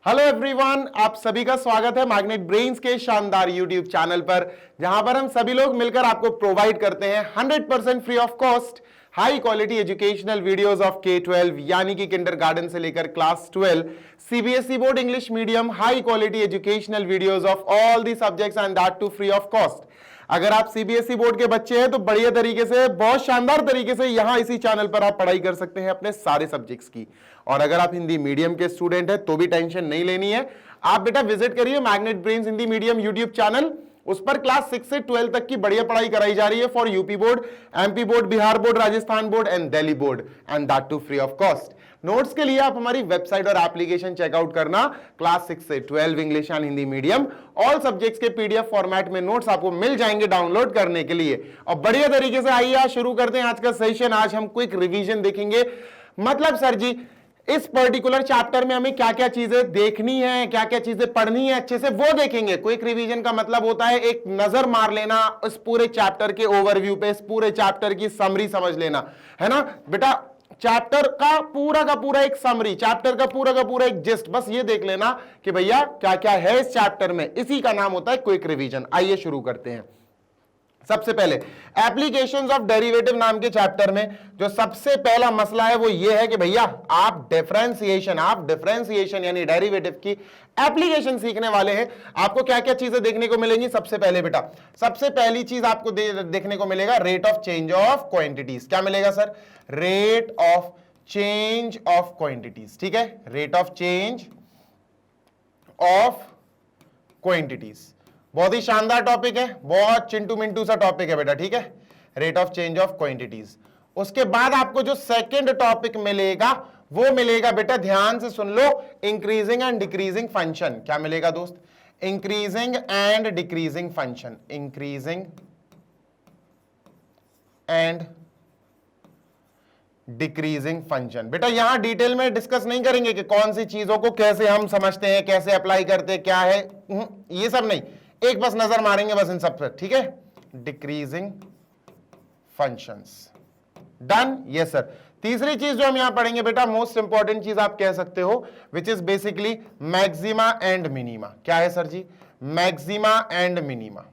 Hello everyone, आप सभी का स्वागत है मैग्नेट ब्रेन्स के शानदार यूट्यूब चैनल पर, जहां पर हम सभी लोग मिलकर आपको प्रोवाइड करते हैं 100% free of cost high quality educational videos of K-12 यानी कि किंडरगार्टन से लेकर class 12 CBSE board English medium high quality educational videos of all the subjects and that too free of cost. अगर आप सीबीएसई बोर्ड के बच्चे हैं तो बढ़िया तरीके से, बहुत शानदार तरीके से यहां इसी चैनल पर आप पढ़ाई कर सकते हैं अपने सारे सब्जेक्ट्स की। और अगर आप हिंदी मीडियम के स्टूडेंट हैं तो भी टेंशन नहीं लेनी है। आप बेटा विजिट करिए magnet brains Hindi medium YouTube channel, उस पर क्लास 6 से 12 तक की बढ़िया पढ़ाई कराई जा रही है for UP board, MP board, Bihar board, Rajasthan board and Delhi board, and that too free of cost. Notes के लिए आप हमारी वेबसाइट और एप्लीकेशन चेकआउट करना। क्लास 6 से 12 English and Hindi medium all subjects के पीडीएफ फॉर्मेट में नोट्स आपको मिल जाएंगे डाउनलोड करने के लिए। और बढ़िया तरीके से आइए आज शुरू करते हैं आज का सेशन। आज हम क्विक रिवीजन देखेंगे। मतलब सर जी, इस पर्टिकुलर चैप्टर में हमें क्या क्या चीजें देखनी है, क्या क्या चीजें पढ़नी है, अच्छे से वो देखेंगे। क्विक रिवीजन का मतलब होता है एक नजर मार लेना इस पूरे चैप्टर के ओवरव्यू पे, इस पूरे चैप्टर की समरी समझ लेना, है ना बेटा। चैप्टर का पूरा एक समरी, चैप्टर का पूरा एक जिस्ट, बस ये देख लेना कि भैया क्या क्या है इस चैप्टर में। इसी का नाम होता है क्विक रिवीजन। आइए शुरू करते हैं। सबसे पहले एप्लीकेशंस ऑफ डेरिवेटिव नाम के चैप्टर में जो सबसे पहला मसला है वो ये है कि भैया आप डिफरेंशिएशन यानी डेरिवेटिव की एप्लीकेशन सीखने वाले हैं। आपको क्या क्या चीजें देखने को मिलेंगी? सबसे पहले बेटा, सबसे पहली चीज आपको देखने को मिलेगा rate of change of quantities. क्या मिलेगा sir? Rate of change of quantities. ठीक है, rate of change of quantities बहुत ही शानदार टॉपिक है, बहुत चिंटू मिंटू सा टॉपिक है बेटा। ठीक है, rate of change of quantities. उसके बाद आपको जो सेकंड टॉपिक मिलेगा वो मिलेगा बेटा, ध्यान से सुन लो, इंक्रीजिंग एंड डिक्रीजिंग फंक्शन। क्या मिलेगा दोस्त? Increasing and decreasing function. Increasing and decreasing function. बेटा यहां डिटेल में डिस्कस नहीं करेंगे कि कौन सी चीजों को कैसे हम समझते हैं, कैसे अप्लाई करते हैं, क्या है, ये सब नहीं, एक बस नजर मारेंगे बस इन सब पर। ठीक है, decreasing functions. Done? Yes sir. तीसरी चीज जो हम यहां पढ़ेंगे बेटा, मोस्ट इंपॉर्टेंट चीज आप कह सकते हो, which is basically maxima and minima. क्या है sir ji? Maxima and minima.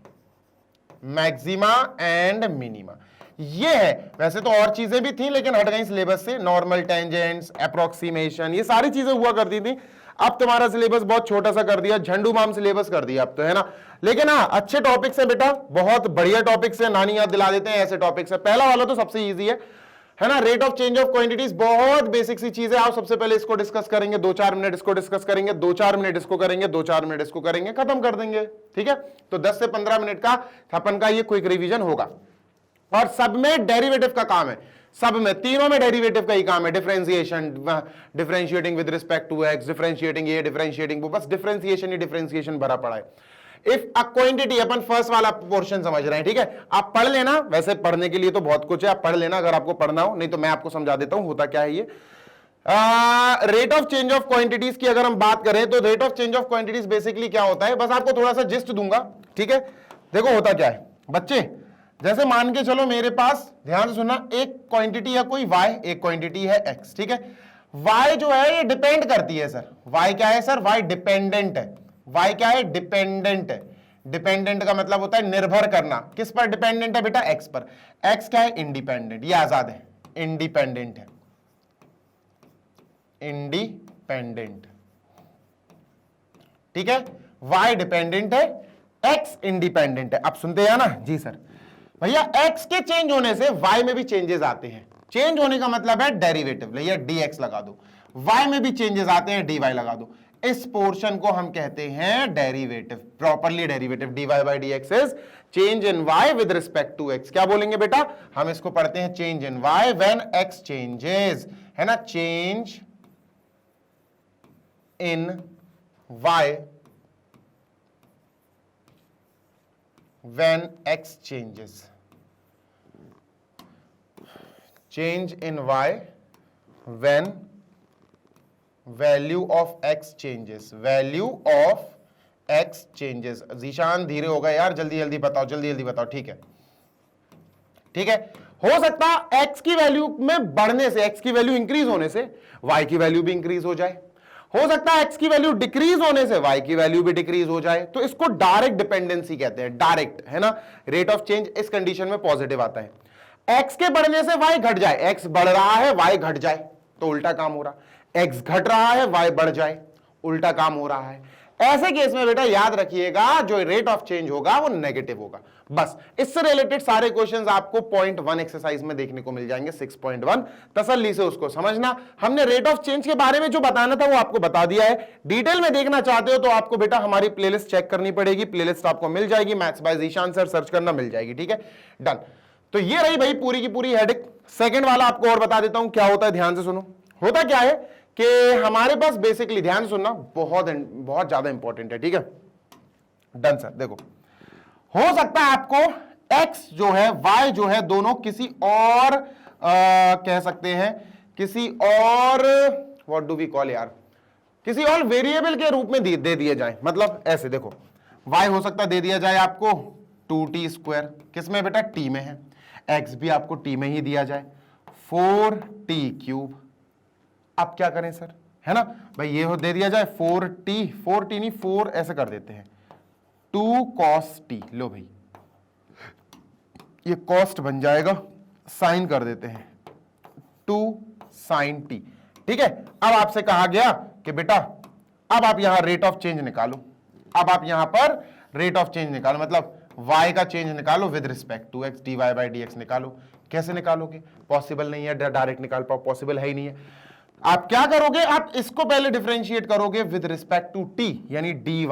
Maxima and minima ये है। वैसे तो और चीजें भी थी लेकिन हट गई सिलेबस से। नॉर्मल, टेंजेंट्स, अप्रोक्सीमेशन, ये सारी चीजें हुआ करती थी। अब तुम्हारा सिलेबस बहुत छोटा सा कर दिया, झंडू माम सिलेबस कर दिया अब तो, है ना। लेकिन हाँ, अच्छे टॉपिक्स है बेटा, बहुत बढ़िया टॉपिक्स है, नानी याद दिला देते हैं ऐसे टॉपिक्स है। पहला वाला तो सबसे इजी है ना, rate of change of quantities. बहुत बेसिक सी चीज है। आप सबसे पहले इसको डिस्कस करेंगे, 2-4 मिनट इसको डिस्कस करेंगे, 2-4 मिनट इसको करेंगे, 2-4 मिनट इसको करेंगे, खत्म कर देंगे। ठीक है, तो 10 से 15 मिनट का अपन का ये क्विक रिवीजन होगा। और सब में डेरिवेटिव का काम है, सब में, तीनों में डेरिवेटिव का ही काम है। Differentiation, differentiating with respect to x, differentiating ये, डिफरेंशिएटिंग वो, बस डिफरेंशिएशन ही डिफरेंशिएशन भरा पड़ा है। इफ अ क्वांटिटी, अपन फर्स्ट वाला पोर्शन समझ रहे हैं। ठीक है, आप पढ़ लेना, वैसे पढ़ने के लिए तो बहुत कुछ है, आप पढ़ लेना अगर आपको पढ़ना हो, नहीं तो मैं आपको समझा देता हूं होता क्या है ये। Rate of change of quantities की अगर हम बात करें तो rate of change of quantities basically क्या होता है, बस आपको थोड़ा सा जिस्ट दूंगा। ठीक है, देखो होता क्या है बच्चे, जैसे मान के चलो मेरे पास, ध्यान से सुनना, एक क्वांटिटी है कोई y, एक क्वांटिटी है x। ठीक है, y जो है ये डिपेंड करती है सर। y क्या है सर? y डिपेंडेंट है। y क्या है? डिपेंडेंट है। डिपेंडेंट का मतलब होता है निर्भर करना। किस पर डिपेंडेंट है बेटा? x पर। x क्या है? इंडिपेंडेंट, ये आजाद है, इंडिपेंडेंट है, इंडिपेंडेंट। ठीक है, y डिपेंडेंट है, x इंडिपेंडेंट है। अब सुनते हैं ना जी सर, भैया x के चेंज होने से y में भी चेंजेस आते हैं। चेंज होने का मतलब है डेरिवेटिव, भैया dx लगा दो, y में भी चेंजेस आते हैं, dy लगा दो। इस पोर्शन को हम कहते हैं derivative, properly derivative. dy by dx is change in y with respect to x। क्या बोलेंगे बेटा? हम इसको पढ़ते हैं change in y when x changes, है ना, change in y when x changes, change in y when value of x changes, value of x changes। Zeeshan धीरे होगा यार, जल्दी जल्दी बताओ, जल्दी जल्दी बताओ। ठीक है, ठीक है, हो सकता x की वैल्यू में बढ़ने से, x की वैल्यू इंक्रीज होने से y की वैल्यू भी इंक्रीज हो जाए। हो सकता है x की वैल्यू डिक्रीज होने से y की वैल्यू भी डिक्रीज हो जाए, तो इसको डायरेक्ट डिपेंडेंसी कहते हैं, डायरेक्ट, है ना। रेट ऑफ चेंज इस कंडीशन में पॉजिटिव आता है। x के बढ़ने से y घट जाए, x बढ़ रहा है y घट जाए तो उल्टा काम हो रहा, x घट रहा है y बढ़ जाए उल्टा काम हो रहा है। ऐसे केस में बेटा याद रखिएगा जो रेट ऑफ चेंज होगा वो नेगेटिव होगा। बस इससे रिलेटेड सारे क्वेश्चंस आपको पॉइंट 1 एक्सरसाइज में देखने को मिल जाएंगे, 6.1, तसल्ली से उसको समझना। हमने रेट ऑफ चेंज के बारे में जो बताना था वो आपको बता दिया है। डिटेल में देखना चाहते हो तो आपको बेटा हमारी प्लेलिस्ट चेक करनी पड़ेगी, प्लेलिस्ट आपको मिल जाएगी, maths by Zeeshan sir search करना मिल जाएगी, ठीक है, डन। तो ये रही भाई पूरी की पूरी हेडिंग। सेकंड वाला आपको और बता देता हूं क्या होता है, ध्यान से सुनो। होता क्या है कि हमारे पास बेसिकली, ध्यान से सुनना, बहुत बहुत ज्यादा इंपॉर्टेंट है, ठीक है, डन सर। देखो, हो सकता है आपको x जो है y जो है दोनों किसी और कह सकते हैं किसी और, व्हाट डू वी कॉल यार, किसी और वेरिएबल के रूप में दे दिए जाए। मतलब ऐसे देखो, y हो सकता है दे दिया जाए आपको 2t², किसमें बेटा, t में है। x भी आपको t में ही दिया जाए 4t³। अब क्या करें सर, है ना भाई, ये हो दे दिया जाए 4t नहीं 4 ऐसे कर देते हैं 2 cos t। लो भाई ये कॉस्ट बन जाएगा, साइन कर देते हैं 2 sin t, ठीक है। अब आपसे कहा गया कि बेटा अब आप यहां रेट ऑफ चेंज निकालो, अब आप यहां पर रेट ऑफ चेंज निकालो, मतलब y का चेंज निकालो with respect to x, dy by dx निकालो। कैसे निकालोगे, पॉसिबल नहीं है डायरेक्ट निकाल पाओ, पॉसिबल है ही नहीं है। आप क्या करोगे, आप इसको पहले डिफरेंशिएट करोगे विद रिस्पेक्ट टू t, यानी dy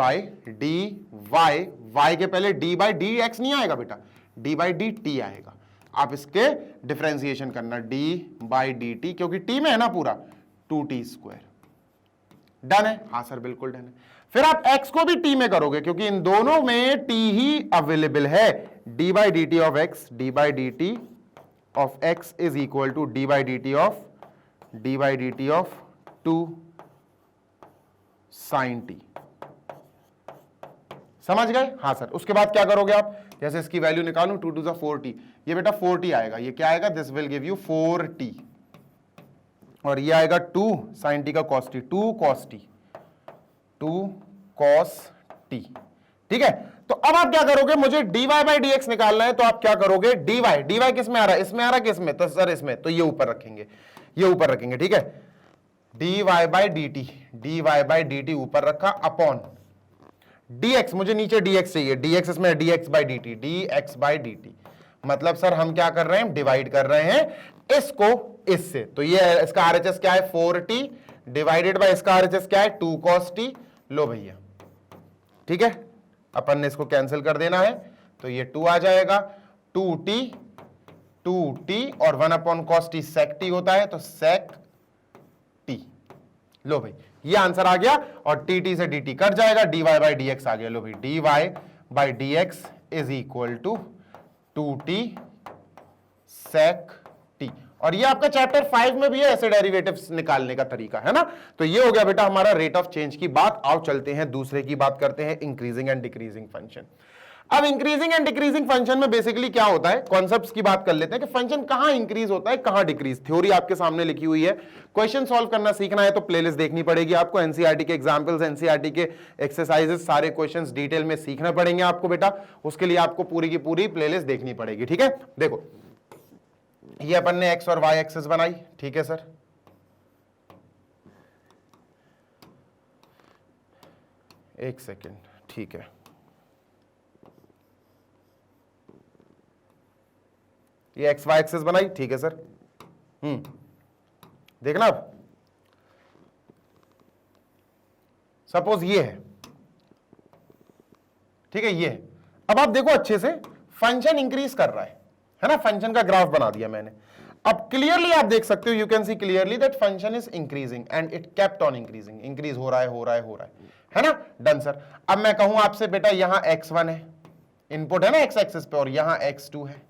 y के पहले d बाई डी एक्स नहीं आएगा बेटा, d बाई डी टी आएगा। आप इसके डिफरेंशिएशन करना d बाई डी टी, क्योंकि t में है ना पूरा 2t²। डन है, हाँ सर बिल्कुल डन है। फिर आप x को भी t में करोगे क्योंकि इन दोनों में t ही अवेलेबल है। d by d t of x, d by d t of x is equal to d by d t of d by d t of 2 sin t। समझ गए, हाँ सर। उसके बाद क्या करोगे आप, जैसे इसकी वैल्यू निकालूं 2 2 4t, ये बेटा 4t आएगा, ये क्या आएगा, this will give you 4t, और ये आएगा 2 sin t का cos t, 2 cos t, 2 cos t, ठीक है। तो अब आप क्या करोगे, मुझे dy बाई dx निकालना है, तो आप क्या करोगे, dy किस में आ रहा है, इसमें आ रहा है, किसमें, तो सर इसमें, तो ये ऊपर रखेंगे, ये ऊपर रखेंगे, ठीक है। dy बाई dt ऊपर रखा अपॉन dx, मुझे नीचे dx चाहिए, dx इसमें dx बाई dt, मतलब सर हम क्या कर रहे हैं, डिवाइड कर रहे हैं इसको इससे। तो ये इसका RHS क्या है 4t डिवाइडेड बाई इसका RHS क्या है 2 cos t। लो भैया, ठीक है, अपन ने इसको कैंसिल कर देना है, तो ये 2 आ जाएगा, 2t और 1 upon cos t sec t होता है, तो sec t। लो भाई ये आंसर आ गया, और tt से dt कट जाएगा, dy बाई dx आ गया। लो भाई dy by dx is equal to 2t sec t। और ये आपका चैप्टर 5 में भी है, ऐसे डेरिवेटिव्स निकालने का तरीका, है ना। तो ये हो गया बेटा हमारा रेट ऑफ चेंज की बात। आओ चलते हैं दूसरे की बात करते हैं, इंक्रीजिंग एंड डिक्रीजिंग फंक्शन। अब इंक्रीजिंग एंड डिक्रीजिंग फंक्शन में बेसिकली क्या होता है, कॉन्सेप्ट्स की बात कर लेते हैं कि फंक्शन कहां इंक्रीज होता है, कहां डिक्रीज। थ्योरी आपके सामने लिखी हुई है, क्वेश्चन सॉल्व करना सीखना है तो प्लेलिस्ट देखनी पड़ेगी आपको। एनसीईआरटी के एग्जांपल्स, एनसीईआरटी के एक्सरसाइजेस, सारे क्वेश्चंस डिटेल में सीखना पड़ेंगे आपको बेटा। उसके लिए आपको पूरी की पूरी प्लेलिस्ट देखनी पड़ेगी, ठीक है। देखो ये अपन ने एक्स और वाई एक्सिस बनाई, ठीक है सर। एक सेकेंड, ठीक है, ये एक्स वाई एक्सिस बनाई, ठीक है सर। देखना अब, सपोज ये है, ठीक है, ये है। अब आप देखो अच्छे से, फंक्शन इंक्रीज कर रहा है ना, फंक्शन का ग्राफ बना दिया मैंने। अब क्लियरली आप देख सकते हो, you can see clearly that function is increasing and it kept on increasing, increase हो रहा है, हो रहा है, हो रहा है ना, डन सर। अब मैं कहूं आपसे बेटा यहां x1 है, इनपुट है ना x एक्सिस पे, और यहां x2 है,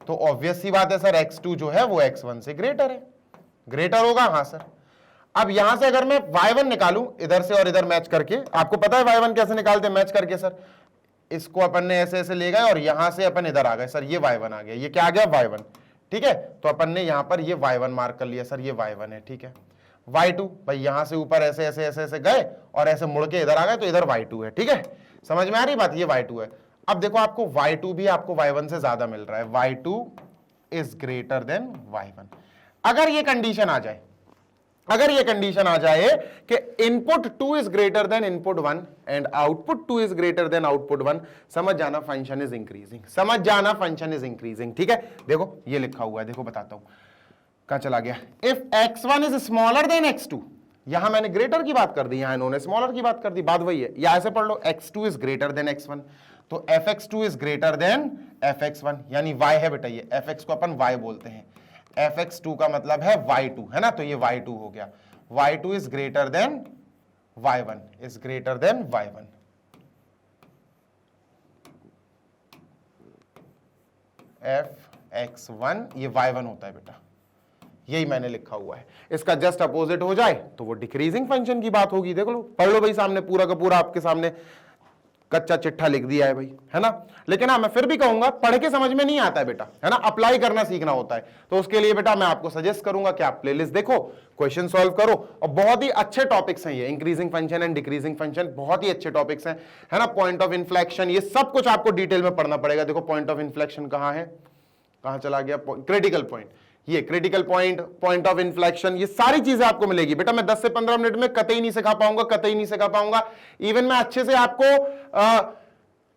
तो ऑब्वियस सी बात है सर x2 जो है वो x1 से ग्रेटर है, ग्रेटर होगा, हाँ सर। अब यहां से अगर मैं y1 निकालूं इधर से और इधर मैच करके, आपको पता है y1 कैसे निकालते हैं, मैच करके सर। इसको अपन ने ऐसे ऐसे ले गए और यहां से अपन इधर आ गए सर, ये y1 आ गया, ये क्या आ गया y1, ठीक है। तो अपन ने यहां पर ये y1 मार्क कर लिया सर, ये y1 है, ठीक है। y2, भाई यहां से ऊपर ऐसे ऐसे ऐसे ऐसे गए और ऐसे मुड़ के इधर आ गए तो इधर y2 है, ठीक है, समझ में आ रही बात, ये y2 है। अब देखो आपको y2 भी आपको y1 से ज्यादा मिल रहा है, y2 is greater than y1। अगर ये कंडीशन आ जाए, अगर ये कंडीशन आ जाए कि input 2 is greater than input 1 and output 2 is greater than output 1, समझ जाना फंक्शन इज इंक्रीजिंग, समझ जाना फंक्शन इज इंक्रीजिंग, ठीक है। देखो ये लिखा हुआ है, देखो बताता हूं, कहां चला गया, if x1 is smaller than x2, यहां मैंने ग्रेटर की बात कर दी, यहां इन्होंने स्मॉलर की बात कर दी, बात वही है, या ऐसे पढ़ लो x2 is greater than x1, तो fx2 is greater than fx1, यानी y है बेटा, ये fx को अपन y बोलते हैं, fx2 का मतलब है y2, है ना, तो ये y2 हो गया, y2 is greater than y1, is greater than y1। fx1 ये y1 होता है बेटा, यही मैंने लिखा हुआ है, इसका जस्ट अपोजिट हो जाए तो वो डिक्रीजिंग फंक्शन की बात होगी। देख लो, पढ़ लो भाई, सामने पूरा का पूरा आपके सामने कच्चा चिट्ठा लिख दिया है भाई, है ना। लेकिन हाँ, मैं फिर भी कहूंगा, पढ़ के समझ में नहीं आता है बेटा, है ना, अप्लाई करना सीखना होता है, तो उसके लिए बेटा मैं आपको सजेस्ट करूंगा कि आप प्लेलिस्ट देखो, क्वेश्चन सॉल्व करो, और बहुत ही अच्छे टॉपिक्स हैं ये, increasing function and decreasing function, बहुत ही अच्छे टॉपिक्स हैं, है ना। पॉइंट ऑफ इन्फ्लेक्शन, ये सब कुछ आपको डिटेल में पढ़ना पड़ेगा। देखो पॉइंट ऑफ इन्फ्लेक्शन कहां है, कहां चला गया, क्रिटिकल पॉइंट, ये critical point, point of inflection, ये सारी चीजें आपको मिलेगी बेटा। मैं 10 से 15 मिनट में कतई नहीं सिखा पाऊंगा, कतई नहीं सिखा पाऊंगा, इवन मैं अच्छे से आपको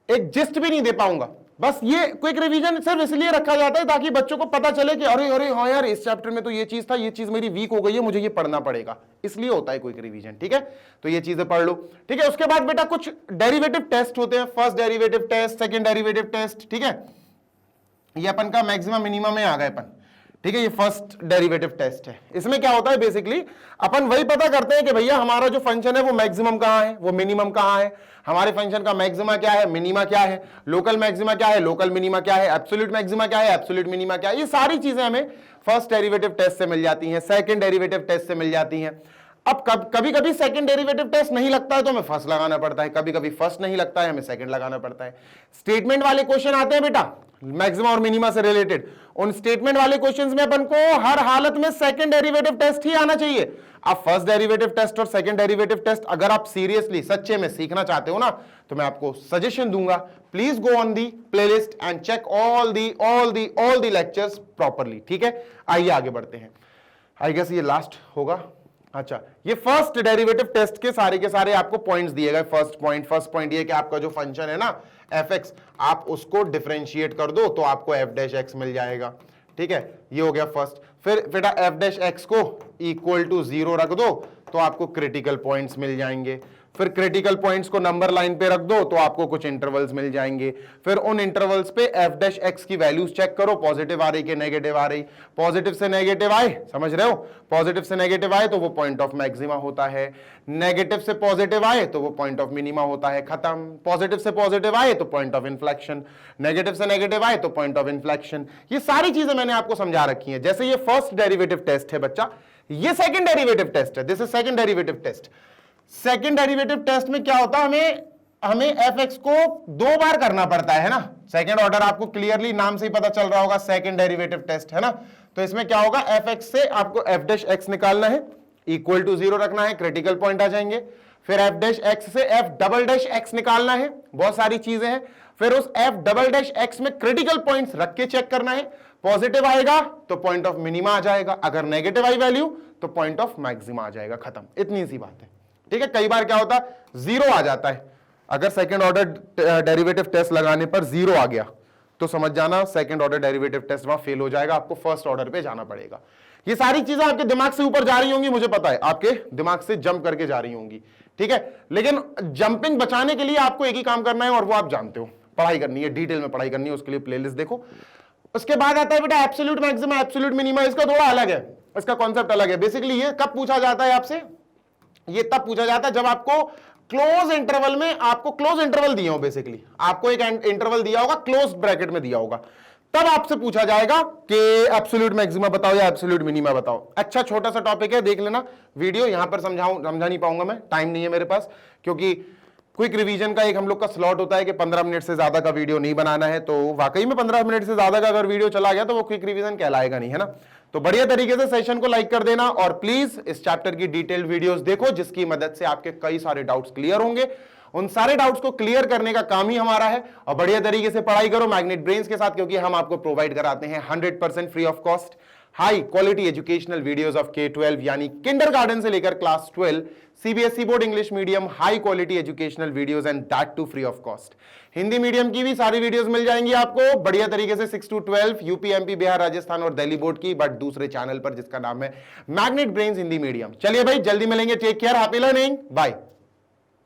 एक जिस्ट भी नहीं दे पाऊंगा। बस ये क्विक रिवीजन सिर्फ इसलिए रखा जाता है ताकि बच्चों को पता चले कि अरे अरे हाँ यार, इस चैप्टर में तो ये चीज था, ये चीज मेरी वीक हो गई है, मुझे ये पढ़ना पड़ेगा, इसलिए होता है क्विक रिवीजन, ठीक है। तो ये चीजें पढ़ लो, ठीक है। उसके बाद बेटा कुछ डेरिवेटिव टेस्ट होते हैं, first derivative test, second derivative test, ठीक है। ये अपन का मैक्सिमम मिनिमम में आ गए अपन, ठीक है। ये फर्स्ट डेरिवेटिव टेस्ट है। इसमें क्या होता है, बेसिकली अपन वही पता करते हैं कि भैया हमारा जो फंक्शन है वो मैक्सिमम कहां है, वो मिनिमम कहां है, हमारे फंक्शन का मैक्सिमा क्या है, मिनिमा क्या है, लोकल मैक्सिमा क्या है, लोकल मिनिमा क्या है, एब्सोल्यूट मैक्सिमा क्या है, एब्सोल्यूट मिनिमा क्या है। ये सारी चीजें हमें फर्स्ट डेरिवेटिव टेस्ट से मिल जाती हैं, सेकंड डेरिवेटिव टेस्ट से मिल जाती हैं। अब कभी कभी सेकंड डेरिवेटिव टेस्ट नहीं लगता है तो हमें फर्स्ट लगाना पड़ता है, कभी कभी फर्स्ट नहीं लगता है हमें सेकंड लगाना पड़ता है। स्टेटमेंट वाले क्वेश्चन आते हैं बेटा मैक्सिमा और मिनिमा से रिलेटेड, उन स्टेटमेंट वाले क्वेश्चंस में अपन को हर हालत में सेकंड डेरिवेटिव टेस्ट ही आना चाहिए। आप फर्स्ट डेरिवेटिव टेस्ट और सेकंड डेरिवेटिव टेस्ट अगर आप सीरियसली सच्चे में सीखना चाहते हो ना, तो मैं आपको सजेशन दूंगा, please go on the playlist and check all the lectures properly, ठीक है। आइए आगे बढ़ते हैं, आई गेस ये लास्ट होगा। अच्छा, ये फर्स्ट डेरिवेटिव टेस्ट के सारे आपको पॉइंट्स दिए गए। फर्स्ट पॉइंट ये कि आपका जो फंक्शन है ना fx, आप उसको डिफरेंशिएट कर दो तो आपको f डैश x मिल जाएगा, ठीक है। ये हो गया फर्स्ट। फिर बेटा f डैश x को इक्वल टू 0 रख दो तो आपको क्रिटिकल पॉइंट्स मिल जाएंगे। फिर क्रिटिकल पॉइंट्स को नंबर लाइन पे रख दो तो आपको कुछ इंटरवल्स मिल जाएंगे। फिर उन इंटरवल्स पे f डैश x की वैल्यूज चेक करो, पॉजिटिव आ रही कि नेगेटिव आ रही। पॉजिटिव से नेगेटिव आए, समझ रहे हो, पॉजिटिव से नेगेटिव आए तो वो पॉइंट ऑफ मैक्सिमा होता है, नेगेटिव से पॉजिटिव आए तो वो पॉइंट ऑफ मिनिमा होता है, खत्म। पॉजिटिव से पॉजिटिव आए तो पॉइंट ऑफ इन्फ्लेक्शन, नेगेटिव से नेगेटिव आए तो पॉइंट ऑफ इन्फ्लेक्शन। ये सारी चीजें मैंने आपको समझा रखी हैं। जैसे ये फर्स्ट डेरिवेटिव टेस्ट है बच्चा, ये सेकंड डेरिवेटिव टेस्ट है, this is second derivative test. Second derivative test में क्या होता है, हमें fx को 2 बार करना पड़ता है ना। सेकंड ऑर्डर आपको क्लियरली नाम से ही पता चल रहा होगा, सेकंड डेरिवेटिव टेस्ट है ना। तो इसमें क्या होगा, fx से आपको f डैश x निकालना है, इक्वल टू 0 रखना है, क्रिटिकल पॉइंट आ जाएंगे। फिर f डैश x से f डबल डैश x निकालना है, बहुत सारी चीजें हैं। फिर उस f डबल डैश x में क्रिटिकल पॉइंट्स रख के चेक करना है, पॉजिटिव आएगा तो पॉइंट ऑफ मिनिमा आ जाएगा, अगर नेगेटिव आई वैल्यू तो पॉइंट ऑफ मैक्सिमा आ जाएगा, खत्म। इतनी सी बात है, ठीक है। कई बार क्या होता है 0 आ जाता है, अगर सेकंड ऑर्डर डेरिवेटिव टेस्ट लगाने पर 0 आ गया तो समझ जाना सेकंड ऑर्डर डेरिवेटिव टेस्ट वहां फेल हो जाएगा, आपको फर्स्ट ऑर्डर पे जाना पड़ेगा। ये सारी चीजें आपके दिमाग से ऊपर जा रही होंगी, मुझे पता है आपके दिमाग से जंप करके जा रही होंगी, ठीक है। लेकिन जंपिंग बचाने के लिए आपको एक ही काम करना है और वो आप जानते हो, पढ़ाई करनी है, डिटेल में पढ़ाई करनी है, उसके लिए प्लेलिस्ट देखो। उसके बाद आता है बेटा एब्सोल्यूट मैक्सिमा, एब्सोल्यूट मिनिमा। इसका थोड़ा अलग है, इसका कॉन्सेप्ट अलग है। बेसिकली ये कब पूछा जाता है आपसे, ये तब पूछा जाता है जब आपको क्लोज इंटरवल में, आपको क्लोज इंटरवल दिया हो, बेसिकली आपको एक इंटरवल दिया होगा, क्लोज ब्रैकेट में दिया होगा, तब आपसे पूछा जाएगा कि एब्सोल्यूट मैक्सिमा बताओ या एब्सोल्यूट मिनिमा बताओ। अच्छा छोटा सा टॉपिक है, देख लेना वीडियो, यहां पर समझा नहीं पाऊंगा मैं, टाइम नहीं है मेरे पास, क्योंकि क्विक रिवीजन का एक हम लोग का स्लॉट होता है कि 15 मिनट से ज्यादा का वीडियो नहीं बनाना है, तो वाकई में 15 मिनट से ज्यादा का अगर वीडियो चला गया तो वो क्विक रिवीजन कहलाएगा नहीं, है ना। तो बढ़िया तरीके से सेशन को लाइक कर देना और प्लीज इस चैप्टर की डिटेल्ड वीडियोस देखो, जिसकी मदद से आपके कई सारे डाउट्स क्लियर होंगे। उन सारे डाउट्स को क्लियर करने का काम ही हमारा है, और बढ़िया तरीके से पढ़ाई करो मैग्नेट ब्रेन्स के साथ, क्योंकि हम आपको प्रोवाइड कराते हैं 100% free of cost high quality educational videos of K-12 यानी किंडरगार्टन से लेकर class 12 CBSE board English medium high quality educational videos and that too free of cost. Hindi medium की भी सारी वीडियोस मिल जाएंगी आपको बढ़िया तरीके से 6 to 12 UP, MP, Bihar, Rajasthan और दिल्ली बोर्ड की, बट दूसरे चैनल पर जिसका नाम है मैग्नेट ब्रेन्स हिंदी मीडियम। चलिए भाई जल्दी मिलेंगे, take care, happy learning, bye.